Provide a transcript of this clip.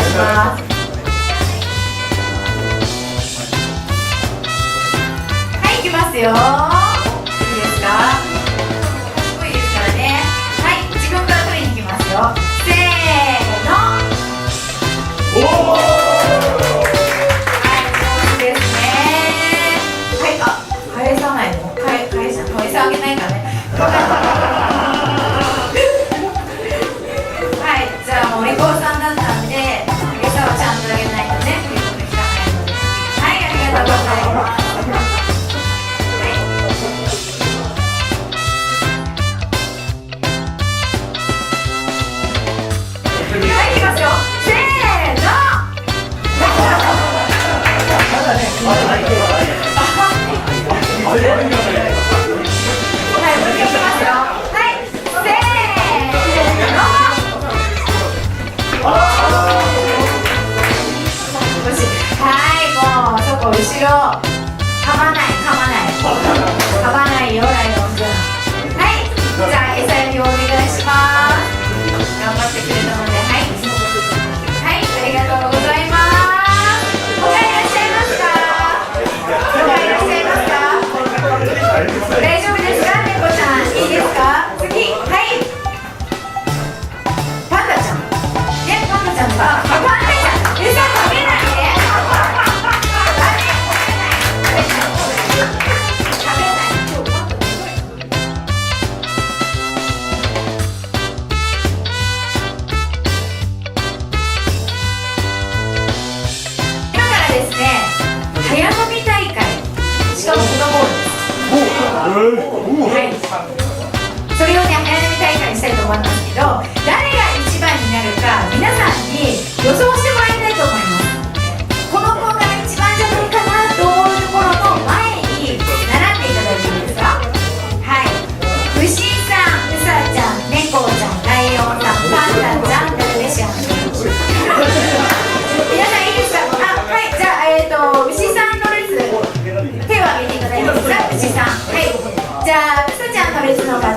します。はい、いきますよ。いいですか？賢いですからね。はい、自分から取りに行きますよ。せーの。おー、はい、上手ですね。はい、あ、返さないの？返してあげないからね。はい、じゃあもうお利口さんだったんで、餌をちゃんとあげないとね、言うこと聞かないので。はい、ありがとうございます。はい、いきますよ。せーの。後ろ、噛まないよ、ライオンくん。はい、じゃあ餌やりをお願いします。頑張ってくれたので、はいはい、ありがとうございます。他いらっしゃいますか？大丈夫ですか？猫ちゃん、いいですか？次、はい、パンダちゃんね、パンダちゃんが、パンダちゃん、餌食べないで。早飲み大会、しかもフットボールです。はい、それをね、早飲み大会にしたいと思いますけど、誰が一番になるか皆さんに予想してもらいたいと思います。この子が一番じゃないかなと思うところの前に並んでいただいていいですか？はい、牛さん、うさちゃん、猫ちゃん、ライオンさん、パンダちゃん、ダルメシアン皆さんいいですか？あ、はい、じゃあ、牛さんの列、手を挙げていただいていいですか？牛さん、はい、じゃあ、うさちゃんの列の方。